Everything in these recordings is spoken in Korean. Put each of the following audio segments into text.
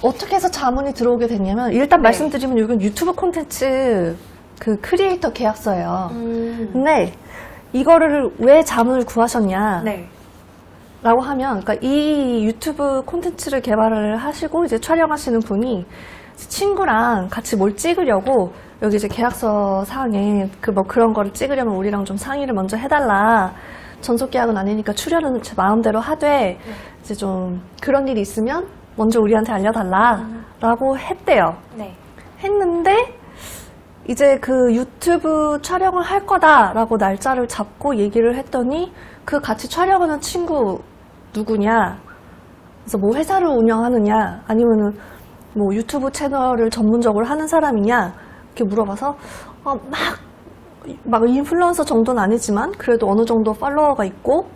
어떻게 해서 자문이 들어오게 됐냐면 일단 네. 말씀드리면 이건 유튜브 콘텐츠 그 크리에이터 계약서예요. 근데 이거를 왜 자문을 구하셨냐? 네. 라고 하면, 그러니까 이 유튜브 콘텐츠를 개발을 하시고 이제 촬영하시는 분이 친구랑 같이 뭘 찍으려고 여기 이제 계약서 사항에 그 뭐 그런 거를 찍으려면 우리랑 좀 상의를 먼저 해달라. 전속 계약은 아니니까 출연은 제 마음대로 하되 이제 좀 그런 일이 있으면 먼저 우리한테 알려달라. 라고 했대요. 네. 했는데 이제 그 유튜브 촬영을 할 거다라고 날짜를 잡고 얘기를 했더니 그 같이 촬영하는 친구 누구냐? 그래서 뭐 회사를 운영하느냐? 아니면은 뭐 유튜브 채널을 전문적으로 하는 사람이냐? 이렇게 물어봐서 막 인플루언서 정도는 아니지만 그래도 어느 정도 팔로워가 있고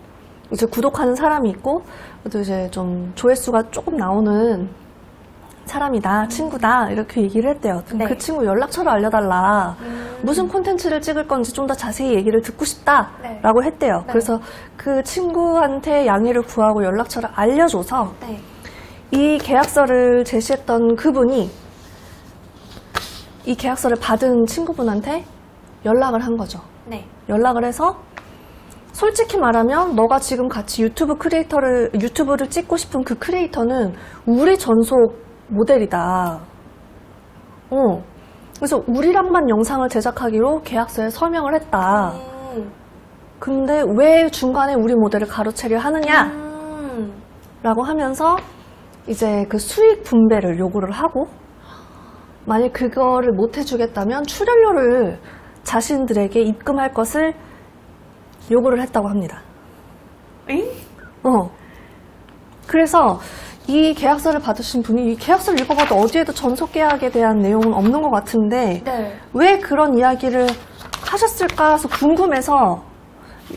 이제 구독하는 사람이 있고 그래도 이제 좀 조회수가 조금 나오는 사람이다, 친구다 이렇게 얘기를 했대요. 네. 그 친구 연락처를 알려달라. 무슨 콘텐츠를 찍을 건지 좀 더 자세히 얘기를 듣고 싶다라고 했대요. 네. 그래서 그 친구한테 양해를 구하고 연락처를 알려줘서 네. 이 계약서를 제시했던 그분이 이 계약서를 받은 친구분한테 연락을 한 거죠. 네. 연락을 해서 솔직히 말하면 너가 지금 같이 유튜브를 찍고 싶은 그 크리에이터는 우리 전속 모델이다. 그래서 우리랑만 영상을 제작하기로 계약서에 서명을 했다. 근데 왜 중간에 우리 모델을 가로채려 하느냐? 라고 하면서 이제 그 수익 분배를 요구를 하고 만약 그거를 못 해주겠다면 출연료를 자신들에게 입금할 것을 요구를 했다고 합니다. 엥? 그래서 이 계약서를 받으신 분이 이 계약서를 읽어봐도 어디에도 전속 계약에 대한 내용은 없는 것 같은데 네. 왜 그런 이야기를 하셨을까 해서 궁금해서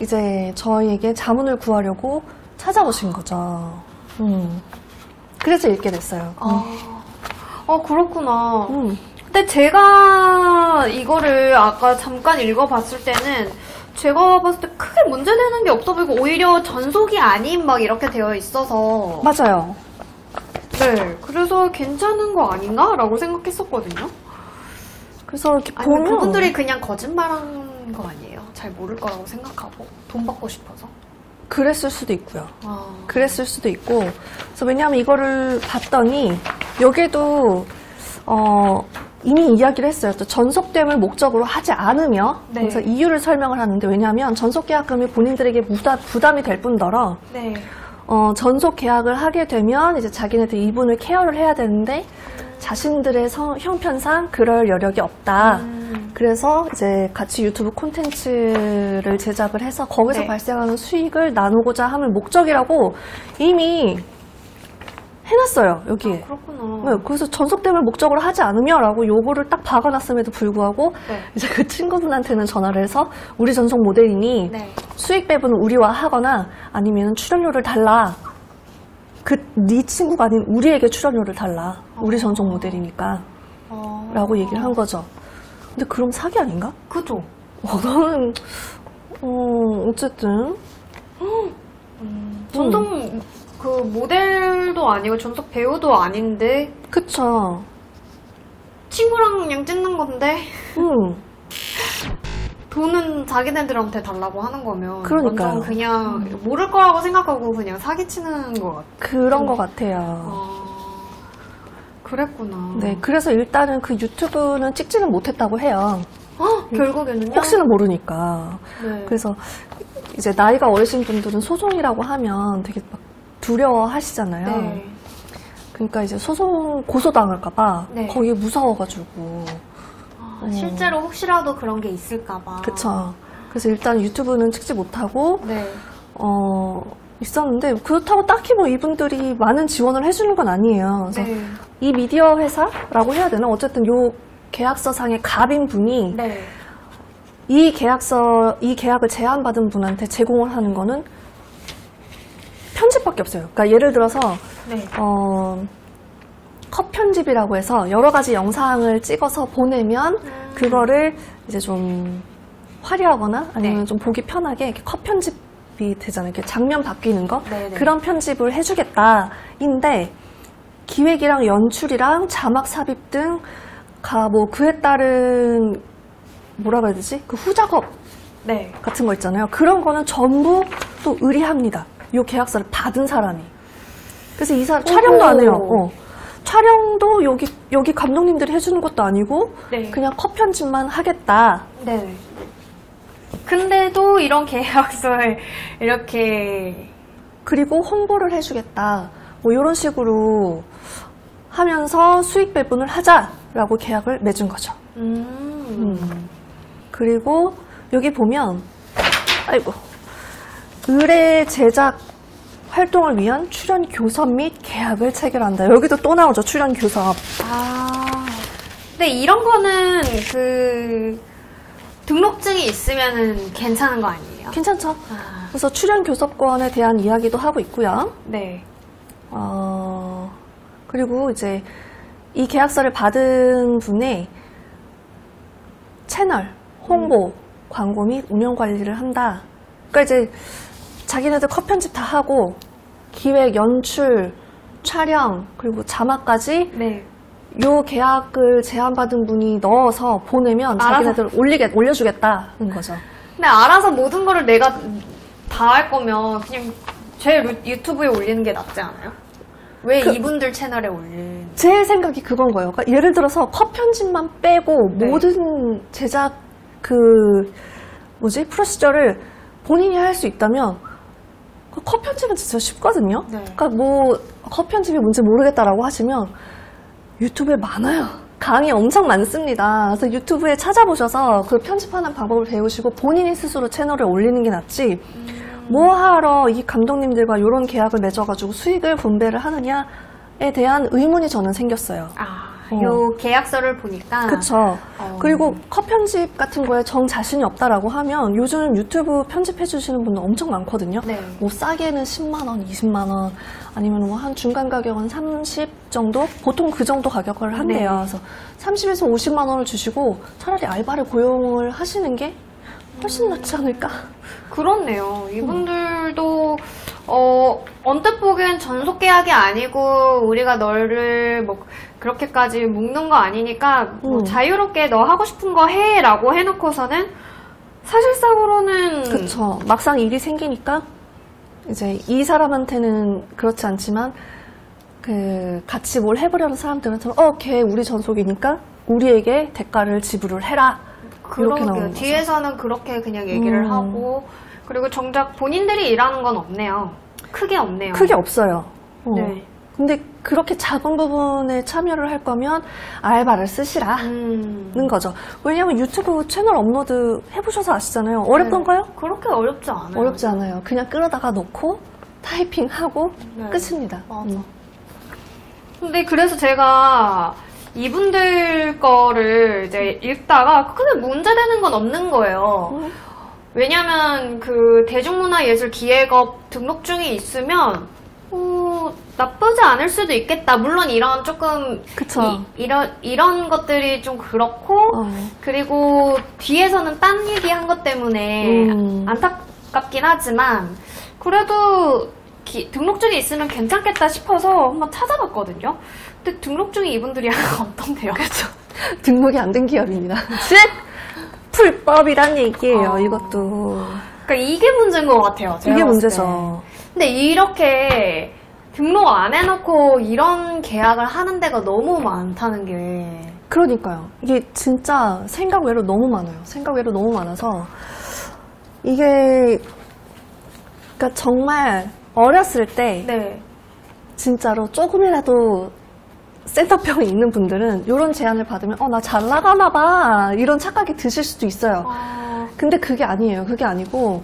이제 저희에게 자문을 구하려고 찾아오신 거죠. 그래서 읽게 됐어요. 그렇구나. 근데 제가 이거를 아까 잠깐 읽어봤을 때는 제가 봤을 때 크게 문제되는 게 없어 보이고 오히려 전속이 아닌 막 이렇게 되어 있어서 맞아요. 네, 그래서 괜찮은 거 아닌가? 라고 생각했었거든요. 그래서 이렇게 아니면 보면 그분들이 그냥 거짓말한 거 아니에요? 잘 모를 거라고 생각하고 돈 받고 싶어서. 그랬을 수도 있고요. 그랬을 수도 있고 그래서 왜냐하면 이거를 봤더니 여기에도 이미 이야기를 했어요. 또 전속됨을 목적으로 하지 않으며 네. 그래서 이유를 설명을 하는데 왜냐하면 전속 계약금이 본인들에게 부담이 될 뿐더러 네. 전속 계약을 하게 되면 이제 자기네들 이분을 케어를 해야 되는데 자신들의 형편상 그럴 여력이 없다. 그래서 이제 같이 유튜브 콘텐츠를 제작을 해서 거기서 네. 발생하는 수익을 나누고자 함을 목적이라고 이미 해놨어요, 여기에. 그렇구나. 네, 그래서 전속됨을 목적으로 하지 않으며 라고 요거를 딱 박아놨음에도 불구하고 네. 이제 그 친구분한테는 전화를 해서 우리 전속 모델이니 네. 수익 배분은 우리와 하거나 아니면 출연료를 달라. 네 친구가 아닌 우리에게 출연료를 달라. 우리 전속 모델이니까. 라고 얘기를 한 거죠. 근데 그럼 사기 아닌가? 그죠? 나는 어쨌든 전속 그 모델도 아니고 전속 배우도 아닌데 그쵸. 친구랑 그냥 찍는 건데 음. 돈은 자기네들한테 달라고 하는 거면 그러니까요. 완전 그냥 모를 거라고 생각하고 그냥 사기치는 것 같아. 그런 것 같아요. 그랬구나. 네, 그래서 일단은 그 유튜브는 찍지는 못했다고 해요. 결국에는요? 혹시나 모르니까. 네. 그래서 이제 나이가 어리신 분들은 소송이라고 하면 되게 막 두려워하시잖아요. 네. 그러니까 이제 소송 고소당할까봐 네. 거기에 무서워가지고. 실제로 혹시라도 그런 게 있을까봐. 그쵸. 그래서 일단 유튜브는 찍지 못하고, 네. 있었는데, 그렇다고 딱히 뭐 이분들이 많은 지원을 해주는 건 아니에요. 그래서 네. 이 미디어 회사라고 해야 되나? 어쨌든 요 계약서상의 갑인 분이 네. 이 계약을 제안받은 분한테 제공을 하는 거는 편집밖에 없어요. 그러니까 예를 들어서, 네. 컷 편집이라고 해서 여러 가지 영상을 찍어서 보내면 그거를 이제 좀 화려하거나 아니면 네. 좀 보기 편하게 이렇게 컷 편집이 되잖아요. 이렇게 장면 바뀌는 거. 네네. 그런 편집을 해주겠다인데 기획이랑 연출이랑 자막 삽입 등 뭐 그에 따른 뭐라고 해야 되지? 그 후작업 네. 같은 거 있잖아요. 그런 거는 전부 또 의뢰합니다. 이 계약서를 받은 사람이. 그래서 이 사람 촬영도 안 해요. 촬영도 여기 감독님들이 해주는 것도 아니고 네. 그냥 컷 편집만 하겠다. 네. 근데도 이런 계약서에 이렇게 그리고 홍보를 해주겠다. 뭐 이런 식으로 하면서 수익 배분을 하자라고 계약을 맺은 거죠. 그리고 여기 보면 아이고 의뢰 제작 활동을 위한 출연 교섭 및 계약을 체결한다. 여기도 또 나오죠. 출연 교섭. 근데 이런 거는 그 등록증이 있으면은 괜찮은 거 아니에요? 괜찮죠? 그래서 출연 교섭권에 대한 이야기도 하고 있고요. 네. 그리고 이제 이 계약서를 받은 분의 채널, 홍보, 광고 및 운영 관리를 한다. 그러니까 이제 자기네들 컷 편집 다 하고 기획, 연출, 촬영, 그리고 자막까지 네. 요 계약을 제안받은 분이 넣어서 보내면 자기네들 올려주겠다는 거죠. 근데 알아서 모든 거를 내가 다 할 거면 그냥 제 유튜브에 올리는 게 낫지 않아요? 왜 이분들 채널에 올린? 제 생각이 그건 거예요. 그러니까 예를 들어서 컷 편집만 빼고 네. 모든 제작 프로시저를 본인이 할 수 있다면 컷 편집은 진짜 쉽거든요. 네. 그러니까 뭐 컷 편집이 뭔지 모르겠다라고 하시면 유튜브에 많아요. 강의 엄청 많습니다. 그래서 유튜브에 찾아보셔서 그 편집하는 방법을 배우시고 본인이 스스로 채널에 올리는 게 낫지. 뭐하러 이 감독님들과 이런 계약을 맺어가지고 수익을 분배를 하느냐에 대한 의문이 저는 생겼어요. 요 계약서를 보니까. 그쵸. 그리고 컷 편집 같은 거에 정 자신이 없다라고 하면 요즘 유튜브 편집해주시는 분들 엄청 많거든요. 네. 뭐 싸게는 10만원, 20만원, 아니면 뭐 한 중간 가격은 30 정도? 보통 그 정도 가격을 한대요. 네. 그래서 30에서 50만원을 주시고 차라리 알바를 고용을 하시는 게 훨씬 낫지 않을까? 그렇네요. 이분들도 언뜻 보기엔 전속 계약이 아니고 우리가 너를 뭐 그렇게까지 묶는 거 아니니까 뭐 자유롭게 너 하고 싶은 거 해라고 해놓고서는 사실상으로는 그쵸. 막상 일이 생기니까 이제 이 사람한테는 그렇지 않지만 같이 뭘 해보려는 사람들한테는 걔 우리 전속이니까 우리에게 대가를 지불을 해라. 이렇게 나오는 거죠. 뒤에서는 그렇게 그냥 얘기를 하고 그리고 정작 본인들이 일하는 건 없네요. 크게 없네요. 크게 없어요. 네. 근데 그렇게 작은 부분에 참여를 할 거면 알바를 쓰시라는 거죠. 왜냐하면 유튜브 채널 업로드 해보셔서 아시잖아요. 어렵던가요? 그렇게 어렵지 않아요. 어렵지 않아요. 그냥 끌어다가 놓고 타이핑하고 끝입니다. 맞아. 근데 그래서 제가 이분들 거를 이제 읽다가 크게 문제되는 건 없는 거예요. 왜냐면 그 대중문화예술기획업 등록증이 있으면 나쁘지 않을 수도 있겠다. 물론 이런 조금 그쵸. 이런 것들이 좀 그렇고 그리고 뒤에서는 딴 얘기 한 것 때문에 안타깝긴 하지만 그래도 등록증이 있으면 괜찮겠다 싶어서 한번 찾아봤거든요. 근데 등록증이 이분들이 없던데요. 그렇죠. 등록이 안 된 기업입니다. 즉 불법이란 얘기예요. 이것도. 그러니까 이게 문제인 것 같아요. 이게 문제죠. 근데 이렇게 등록 안 해놓고 이런 계약을 하는 데가 너무 많다는 게. 그러니까요. 이게 진짜 생각 외로 너무 많아요. 생각 외로 너무 많아서 이게 그러니까 정말 어렸을 때 네. 진짜로 조금이라도 센터병이 있는 분들은 이런 제안을 받으면 나 잘 나가나 봐 이런 착각이 드실 수도 있어요. 근데 그게 아니에요. 그게 아니고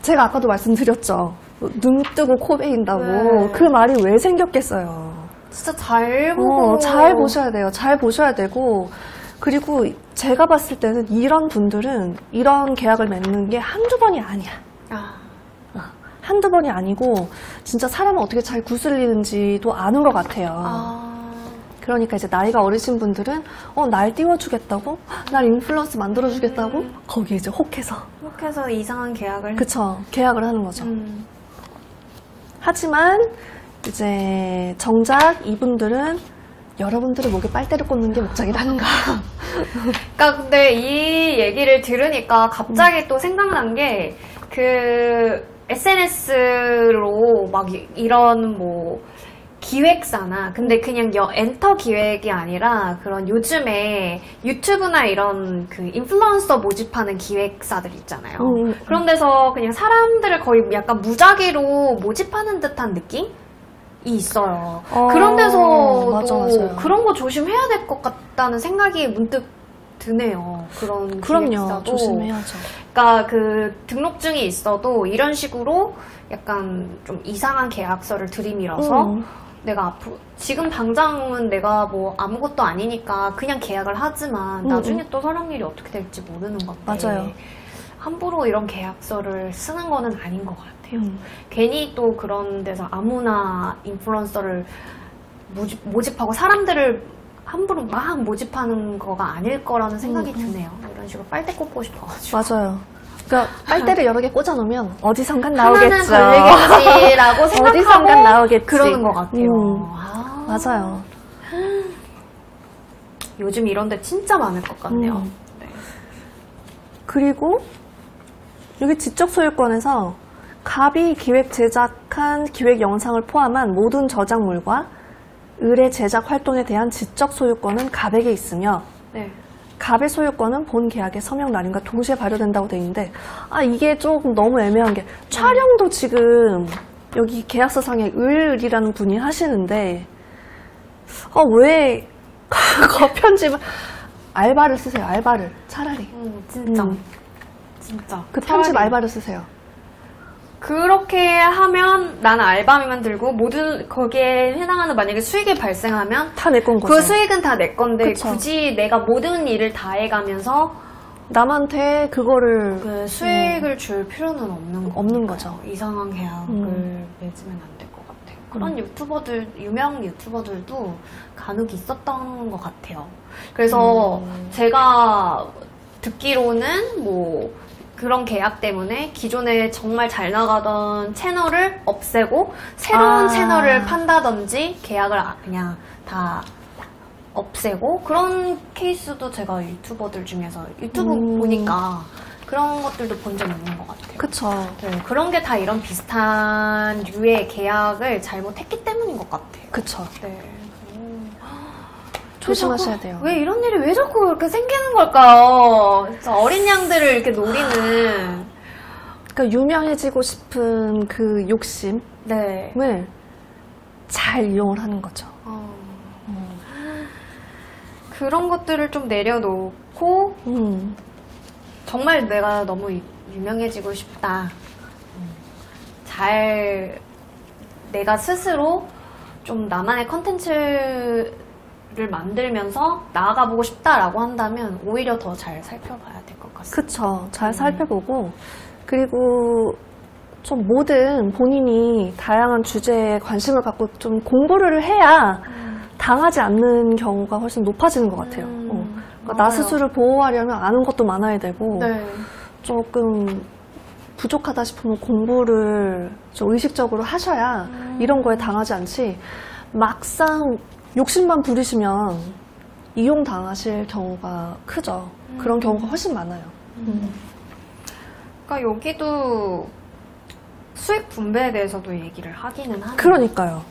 제가 아까도 말씀드렸죠. 눈 뜨고 코 베인다고. 네. 그 말이 왜 생겼겠어요. 진짜 잘 보고. 잘 보셔야 돼요. 잘 보셔야 되고 그리고 제가 봤을 때는 이런 분들은 이런 계약을 맺는 게 한두 번이 아니야. 한두 번이 아니고 진짜 사람을 어떻게 잘 구슬리는지도 아는 것 같아요. 그러니까 이제 나이가 어리신 분들은 날 띄워주겠다고? 날 인플루언스 만들어주겠다고? 거기에 이제 혹해서 이상한 계약을. 그쵸. 계약을 하는 거죠. 하지만 이제 정작 이분들은 여러분들의 목에 빨대를 꽂는 게 목적이라는가. 그러니까 근데 이 얘기를 들으니까 갑자기 또 생각난 게 그 SNS로 막 이런 뭐 기획사나 근데 그냥 엔터 기획이 아니라 그런 요즘에 유튜브나 이런 그 인플루언서 모집하는 기획사들 있잖아요. 그런 데서 그냥 사람들을 거의 약간 무작위로 모집하는 듯한 느낌이 있어요. 그런 데서도 맞아요. 그런 거 조심해야 될 것 같다는 생각이 문득 드네요. 그런 그럼요. 기획사도. 조심해야죠. 그러니까 그 등록증이 있어도 이런 식으로 약간 좀 이상한 계약서를 들이밀어서 내가 앞으로 지금 당장은 내가 뭐 아무것도 아니니까 그냥 계약을 하지만 나중에 또 사람 일이 어떻게 될지 모르는 건데 맞아요. 함부로 이런 계약서를 쓰는 거는 아닌 것 같아요. 괜히 또 그런 데서 아무나 인플루언서를 모집하고 사람들을 함부로 막 모집하는 거가 아닐 거라는 생각이 드네요. 이런 식으로 빨대 꽂고 싶어가지고. 맞아요. 그러니까 빨대를 여러 개 꽂아놓으면 어디선간 나오겠죠. 하나는 걸리겠지라고 생각하고 어디선간 나오겠지. 그러는 것 같아요. 맞아요. 요즘 이런 데 진짜 많을 것 같네요. 네. 그리고 여기 지적 소유권에서 갑이 기획 제작한 기획 영상을 포함한 모든 저작물과 의뢰 제작 활동에 대한 지적 소유권은 갑에게 있으며 네. 갑의 소유권은 본 계약의 서명 날인과 동시에 발효된다고 돼 있는데 이게 조금 너무 애매한 게 촬영도 지금 여기 계약서상에 을이라는 분이 하시는데 왜 거편집을 알바를 쓰세요. 알바를 차라리 진짜 진짜 그 편집 차라리. 알바를 쓰세요. 그렇게 하면 나는 알바비만 들고 모든 거기에 해당하는 만약에 수익이 발생하면 다 내 건 거죠. 그 수익은 다 내 건데 그쵸. 굳이 내가 모든 일을 다 해가면서 남한테 그거를 그 수익을 줄 필요는 없는 거죠. 이상한 계약을 맺으면 안 될 것 같아요. 그런 유명 유튜버들도 간혹 있었던 것 같아요. 그래서 제가 듣기로는 뭐 그런 계약 때문에 기존에 정말 잘 나가던 채널을 없애고 새로운 채널을 판다든지 계약을 그냥 다 없애고 그런 케이스도 제가 유튜버들 중에서 유튜브 보니까 그런 것들도 본 적 있는 것 같아요. 그쵸. 네, 그런 게 다 이런 비슷한 류의 계약을 잘못했기 때문인 것 같아요. 그쵸. 네. 조심하셔야 돼요. 왜 이런 일이 왜 자꾸 이렇게 생기는 걸까요? 진짜 어린 양들을 이렇게 노리는. 그러니까 유명해지고 싶은 그 욕심을 네. 잘 이용을 하는 거죠. 그런 것들을 좀 내려놓고 정말 내가 너무 유명해지고 싶다. 내가 스스로 좀 나만의 컨텐츠를 만들면서 나아가보고 싶다라고 한다면 오히려 더 잘 살펴봐야 될 것 같습니다. 그쵸. 잘 살펴보고 그리고 좀 뭐든 본인이 다양한 주제에 관심을 갖고 좀 공부를 해야 당하지 않는 경우가 훨씬 높아지는 것 같아요. 그러니까 나 스스로를 보호하려면 아는 것도 많아야 되고 네. 조금 부족하다 싶으면 공부를 좀 의식적으로 하셔야 이런 거에 당하지 않지 막상 욕심만 부리시면 이용당하실 경우가 크죠. 그런 경우가 훨씬 많아요. 그러니까 여기도 수익 분배에 대해서도 얘기를 하기는 하네요. 그러니까요.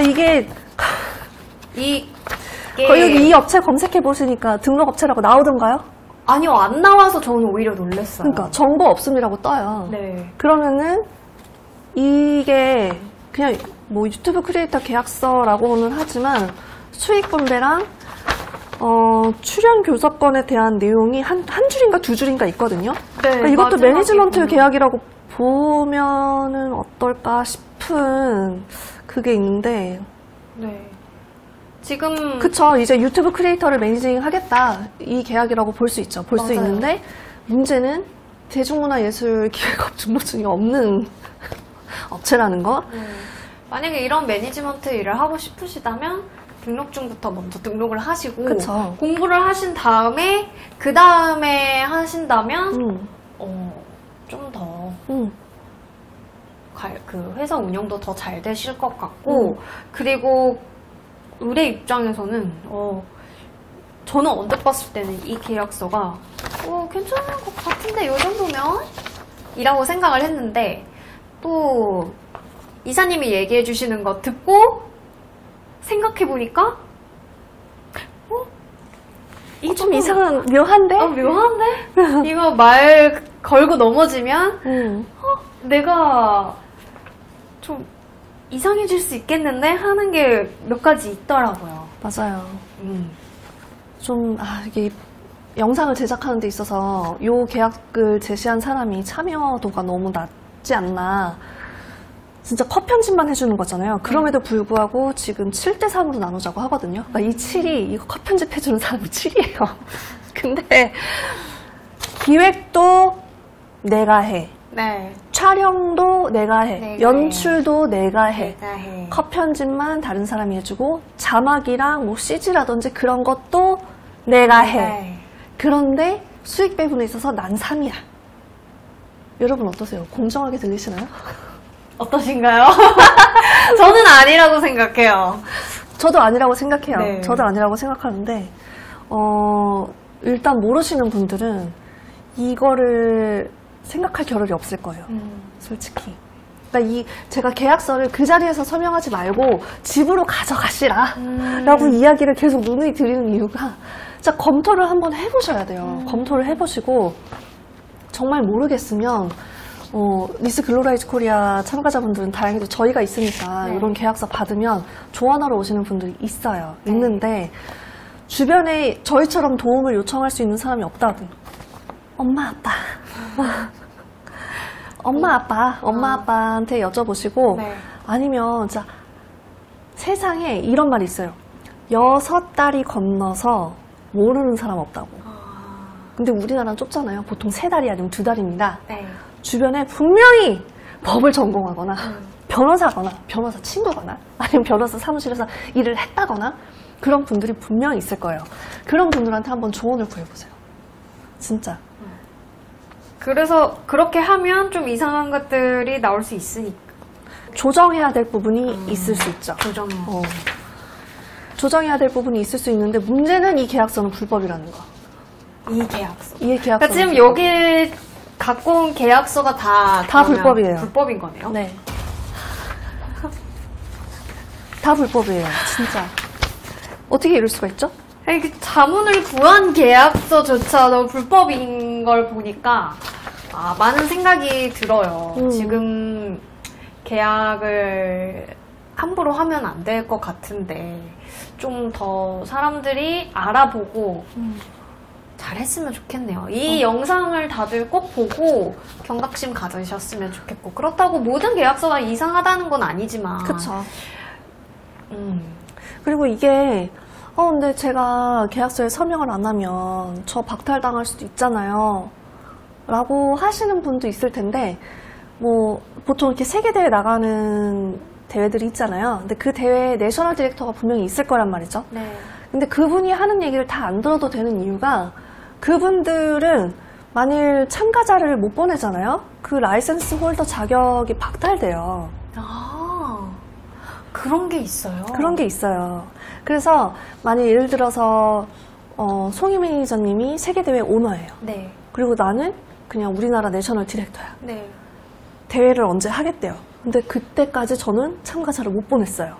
이게 이게 여기 이 업체 검색해 보시니까 등록 업체라고 나오던가요? 아니요, 안 나와서 저는 오히려 놀랐어요. 그러니까 정보 없음이라고 떠요. 네. 그러면은 이게 그냥 뭐 유튜브 크리에이터 계약서라고는 하지만 수익 분배랑 출연 교섭권에 대한 내용이 한 줄인가 두 줄인가 있거든요. 네, 그러니까 이것도 마지막에 매니지먼트 보면. 계약이라고 보면은 어떨까 싶은 그게 있는데 네. 지금 그쵸. 이제 유튜브 크리에이터를 매니징 하겠다. 이 계약이라고 볼 수 있죠. 볼 수 맞아요. 있는데 문제는 대중문화예술 기획업 중에 없는 업체라는 거. 만약에 이런 매니지먼트 일을 하고 싶으시다면 등록증부터 먼저 등록을 하시고 그쵸. 공부를 하신 다음에 그 다음에 하신다면 좀 더 그 회사 운영도 더 잘 되실 것 같고, 그리고 의뢰 입장에서는 저는 언뜻 봤을 때는 이 계약서가 괜찮은 것 같은데 이 정도면? 이라고 생각을 했는데 또 이사님이 얘기해 주시는 거 듣고 생각해 보니까 이게 좀 이상한, 묘한데? 묘한데? 이거 말 걸고 넘어지면 내가 좀 이상해질 수 있겠는데? 하는 게 몇 가지 있더라고요. 맞아요. 좀, 이게 영상을 제작하는 데 있어서 이 계약을 제시한 사람이 참여도가 너무 낮지 않나. 진짜 컷 편집만 해주는 거잖아요. 그럼에도 불구하고 지금 7대3으로 나누자고 하거든요. 그러니까 이 7이, 이거 컷 편집해주는 사람이 7이에요. 근데 기획도 내가 해. 네. 촬영도 내가 해. 연출도 내가 해. 내가 해. 컷 편집만 다른 사람이 해주고 자막이랑 뭐 CG라든지 그런 것도 내가 해. 그런데 수익 배분에 있어서 난 3이야. 여러분 어떠세요? 공정하게 들리시나요? 어떠신가요? 저는 아니라고 생각해요. 저도 아니라고 생각해요. 네. 저도 아니라고 생각하는데 일단 모르시는 분들은 이거를 생각할 겨를이 없을 거예요. 솔직히. 그러니까 제가 계약서를 그 자리에서 서명하지 말고 집으로 가져가시라 라고 이야기를 계속 누누이 드리는 이유가 진짜 검토를 한번 해보셔야 돼요. 검토를 해보시고 정말 모르겠으면 리스 글로라이즈 코리아 참가자분들은 다행히도 저희가 있으니까 이런 계약서 받으면 조언하러 오시는 분들이 있어요. 있는데 주변에 저희처럼 도움을 요청할 수 있는 사람이 없다든 엄마 아빠한테 여쭤보시고 아니면 진짜 세상에 이런 말이 있어요. 6달이 건너서 모르는 사람 없다고. 근데 우리나라는 좁잖아요. 보통 3달이 아니면 2달입니다. 주변에 분명히 법을 전공하거나 변호사거나 변호사 친구거나 아니면 변호사 사무실에서 일을 했다거나 그런 분들이 분명히 있을 거예요. 그런 분들한테 한번 조언을 구해보세요. 진짜. 그래서 그렇게 하면 좀 이상한 것들이 나올 수 있으니까. 조정해야 될 부분이 있을 수 있죠. 조정해야 될 부분이 있을 수 있는데 문제는 이 계약서는 불법이라는 거. 이 계약서. 그러니까 지금 여기 갖고 온 계약서가 다 불법이에요. 불법인 거네요. 네. 다 불법이에요. 진짜. 어떻게 이럴 수가 있죠? 아니, 자문을 구한 계약서조차도 불법인 걸 보니까 많은 생각이 들어요. 지금 계약을 함부로 하면 안 될 것 같은데 좀 더 사람들이 알아보고 잘했으면 좋겠네요. 이 영상을 다들 꼭 보고 경각심 가지셨으면 좋겠고 그렇다고 모든 계약서가 이상하다는 건 아니지만 그쵸. 그리고 이게 근데 제가 계약서에 서명을 안 하면 저 박탈당할 수도 있잖아요 라고 하시는 분도 있을 텐데 뭐 보통 이렇게 세계대회 나가는 대회들이 있잖아요. 근데 그 대회에 내셔널 디렉터가 분명히 있을 거란 말이죠. 근데 그분이 하는 얘기를 다 안 들어도 되는 이유가 그분들은 만일 참가자를 못 보내잖아요. 그 라이센스 홀더 자격이 박탈돼요. 그런 게 있어요? 그런 게 있어요. 그래서 만일 예를 들어서 송희 매니저님이 세계대회 오너예요. 그리고 나는 그냥 우리나라 내셔널 디렉터야. 대회를 언제 하겠대요. 근데 그때까지 저는 참가자를 못 보냈어요.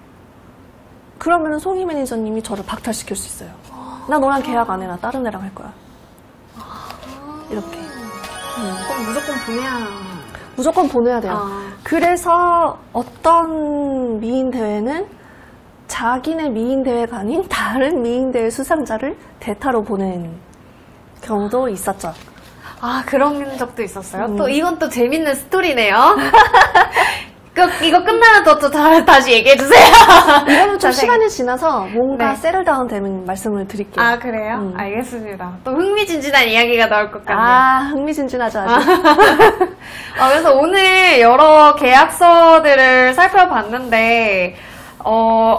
그러면 송희 매니저님이 저를 박탈시킬 수 있어요. 나 너랑 계약 안 해. 나 다른 애랑 할 거야. 이렇게. 그럼 무조건 보내야 돼요. 그래서 어떤 미인 대회는 자기네 미인 대회가 아닌 다른 미인 대회 수상자를 대타로 보낸 경우도 있었죠. 그런 적도 있었어요? 또 이건 또 재밌는 스토리네요. 이거 끝나면 또 다시 얘기해주세요. 이거는 좀 시간이 지나서 뭔가 세틀다운 되는 말씀을 드릴게요. 그래요? 알겠습니다. 또 흥미진진한 이야기가 나올 것 같네요. 흥미진진하죠, 아주. 그래서 오늘 여러 계약서들을 살펴봤는데,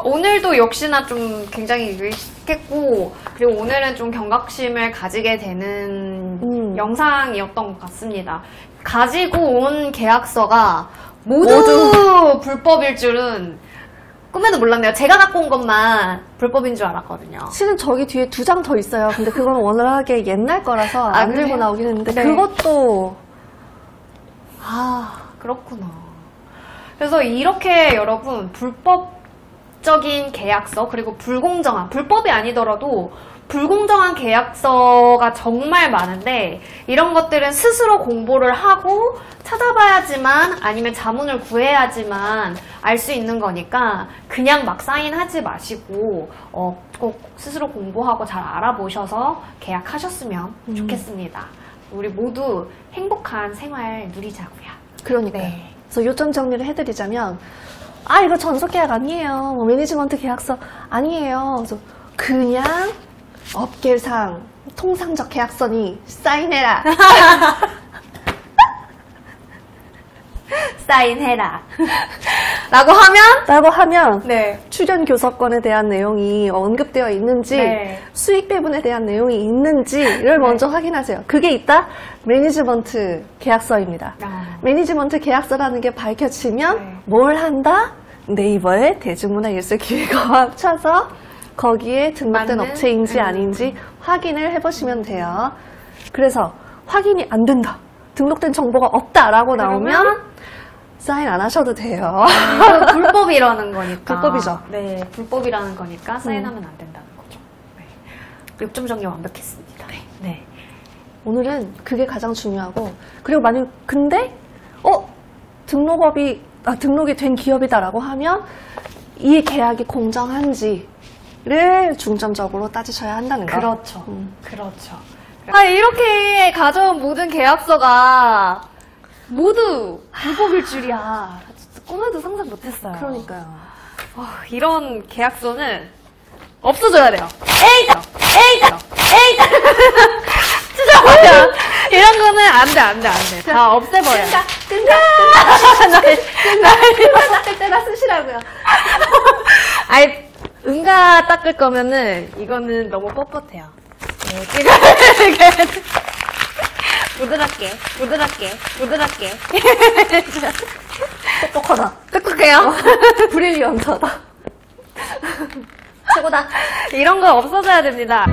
오늘도 역시나 좀 굉장히 유익했고, 그리고 오늘은 좀 경각심을 가지게 되는 영상이었던 것 같습니다. 가지고 온 계약서가 모두 불법일 줄은 꿈에도 몰랐네요. 제가 갖고 온 것만 불법인 줄 알았거든요. 실은 저기 뒤에 2장 더 있어요. 근데 그건 워낙에 옛날 거라서 안 들고 그래요? 나오긴 했는데 네. 그것도 그렇구나. 그래서 이렇게 여러분 불법적인 계약서 그리고 불공정한 불법이 아니더라도 불공정한 계약서가 정말 많은데 이런 것들은 스스로 공부를 하고 찾아봐야지만 아니면 자문을 구해야지만 알 수 있는 거니까 그냥 막 사인하지 마시고 꼭 스스로 공부하고 잘 알아보셔서 계약하셨으면 좋겠습니다. 우리 모두 행복한 생활 누리자고요. 그러니까요. 네. 그래서 요점 정리를 해드리자면 이거 전속 계약 아니에요. 뭐 매니지먼트 계약서 아니에요. 그래서 그냥 업계상 통상적 계약서니 사인해라. 사인해라. 라고 하면 네. 출연 교섭권에 대한 내용이 언급되어 있는지 네. 수익 배분에 대한 내용이 있는지를 먼저 확인하세요. 그게 있다? 매니지먼트 계약서입니다. 매니지먼트 계약서라는 게 밝혀지면 네. 뭘 한다? 네이버에 대중문화 일수 기획어와 쳐서 거기에 등록된 맞는? 업체인지 아닌지 확인을 해보시면 돼요. 그래서 확인이 안 된다. 등록된 정보가 없다라고 나오면 사인 안 하셔도 돼요. 불법이라는 거니까. 불법이죠. 네, 불법이라는 거니까 사인하면 안 된다는 거죠. 네. 요점 정리 완벽했습니다. 네. 오늘은 그게 가장 중요하고 그리고 만약 근데 등록이 된 기업이다라고 하면 이 계약이 공정한지를 중점적으로 따지셔야 한다는 거. 그렇죠. 그렇죠. 이렇게 가져온 모든 계약서가 모두 불법일 줄이야. 진짜 꿈에도 상상 못했어요. 그러니까요. 이런 계약서는 없어져야 돼요. 에이! 진짜 뭐야. 이런 거는 안 돼. 다 없애버려. 끈다. 닦을 때나 쓰시라고요. 응가 닦을 거면은 이거는 너무 뻣뻣해요. 부드럽게. 똑똑하다. 뚝뚝해요. 브릴리언트하다. 최고다. 이런 거 없어져야 됩니다.